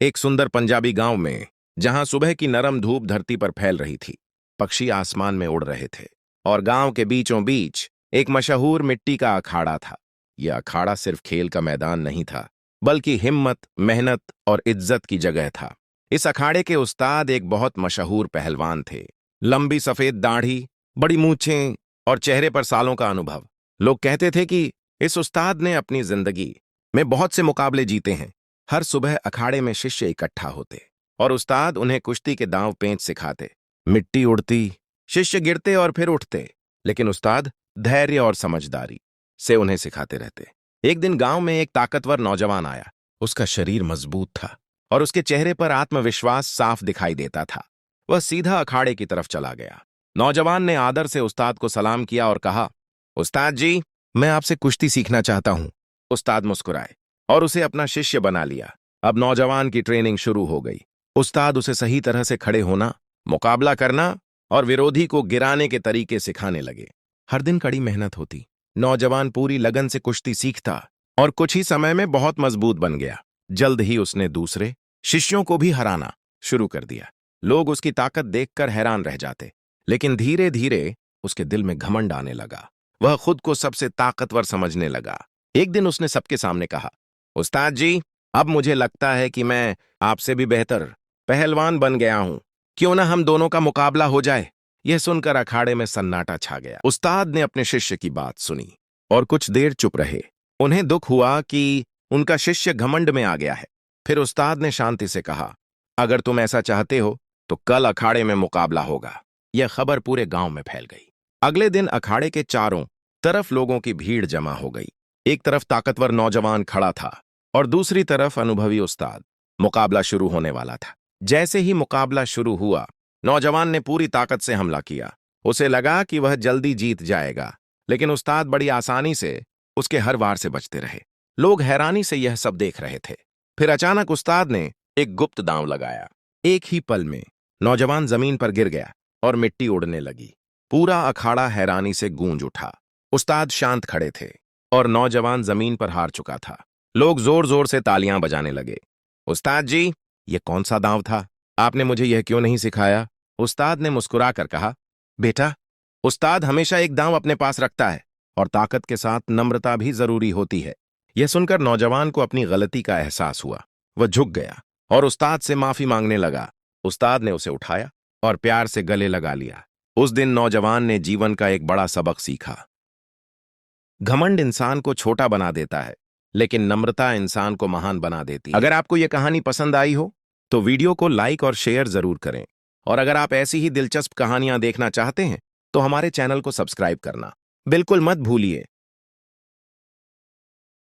एक सुंदर पंजाबी गांव में, जहां सुबह की नरम धूप धरती पर फैल रही थी, पक्षी आसमान में उड़ रहे थे और गांव के बीचों बीच एक मशहूर मिट्टी का अखाड़ा था। यह अखाड़ा सिर्फ खेल का मैदान नहीं था, बल्कि हिम्मत, मेहनत और इज्जत की जगह था। इस अखाड़े के उस्ताद एक बहुत मशहूर पहलवान थे। लंबी सफेद दाढ़ी, बड़ी मूंछें और चेहरे पर सालों का अनुभव। लोग कहते थे कि इस उस्ताद ने अपनी जिंदगी में बहुत से मुकाबले जीते हैं। हर सुबह अखाड़े में शिष्य इकट्ठा होते और उस्ताद उन्हें कुश्ती के दांव पेंच सिखाते। मिट्टी उड़ती, शिष्य गिरते और फिर उठते, लेकिन उस्ताद धैर्य और समझदारी से उन्हें सिखाते रहते। एक दिन गांव में एक ताकतवर नौजवान आया। उसका शरीर मजबूत था और उसके चेहरे पर आत्मविश्वास साफ दिखाई देता था। वह सीधा अखाड़े की तरफ चला गया। नौजवान ने आदर से उस्ताद को सलाम किया और कहा, उस्ताद जी, मैं आपसे कुश्ती सीखना चाहता हूं। उस्ताद मुस्कुराए और उसे अपना शिष्य बना लिया। अब नौजवान की ट्रेनिंग शुरू हो गई। उस्ताद उसे सही तरह से खड़े होना, मुकाबला करना और विरोधी को गिराने के तरीके सिखाने लगे। हर दिन कड़ी मेहनत होती। नौजवान पूरी लगन से कुश्ती सीखता और कुछ ही समय में बहुत मजबूत बन गया। जल्द ही उसने दूसरे शिष्यों को भी हराना शुरू कर दिया। लोग उसकी ताकत देखकर हैरान रह जाते, लेकिन धीरे धीरे उसके दिल में घमंड आने लगा। वह खुद को सबसे ताकतवर समझने लगा। एक दिन उसने सबके सामने कहा, उस्ताद जी, अब मुझे लगता है कि मैं आपसे भी बेहतर पहलवान बन गया हूं। क्यों ना हम दोनों का मुकाबला हो जाए। यह सुनकर अखाड़े में सन्नाटा छा गया। उस्ताद ने अपने शिष्य की बात सुनी और कुछ देर चुप रहे। उन्हें दुख हुआ कि उनका शिष्य घमंड में आ गया है। फिर उस्ताद ने शांति से कहा, अगर तुम ऐसा चाहते हो तो कल अखाड़े में मुकाबला होगा। यह खबर पूरे गांव में फैल गई। अगले दिन अखाड़े के चारों तरफ लोगों की भीड़ जमा हो गई। एक तरफ ताकतवर नौजवान खड़ा था और दूसरी तरफ अनुभवी उस्ताद। मुकाबला शुरू होने वाला था। जैसे ही मुकाबला शुरू हुआ, नौजवान ने पूरी ताकत से हमला किया। उसे लगा कि वह जल्दी जीत जाएगा, लेकिन उस्ताद बड़ी आसानी से उसके हर वार से बचते रहे। लोग हैरानी से यह सब देख रहे थे। फिर अचानक उस्ताद ने एक गुप्त दांव लगाया। एक ही पल में नौजवान जमीन पर गिर गया और मिट्टी उड़ने लगी। पूरा अखाड़ा हैरानी से गूंज उठा। उस्ताद शांत खड़े थे और नौजवान जमीन पर हार चुका था। लोग जोर जोर से तालियां बजाने लगे। उस्ताद जी, ये कौन सा दांव था? आपने मुझे यह क्यों नहीं सिखाया? उस्ताद ने मुस्कुराकर कहा, बेटा, उस्ताद हमेशा एक दांव अपने पास रखता है और ताकत के साथ नम्रता भी जरूरी होती है। यह सुनकर नौजवान को अपनी गलती का एहसास हुआ। वह झुक गया और उस्ताद से माफी मांगने लगा। उस्ताद ने उसे उठाया और प्यार से गले लगा लिया। उस दिन नौजवान ने जीवन का एक बड़ा सबक सीखा। घमंड इंसान को छोटा बना देता है, लेकिन नम्रता इंसान को महान बना देती है। अगर आपको यह कहानी पसंद आई हो तो वीडियो को लाइक और शेयर जरूर करें। और अगर आप ऐसी ही दिलचस्प कहानियां देखना चाहते हैं तो हमारे चैनल को सब्सक्राइब करना बिल्कुल मत भूलिए।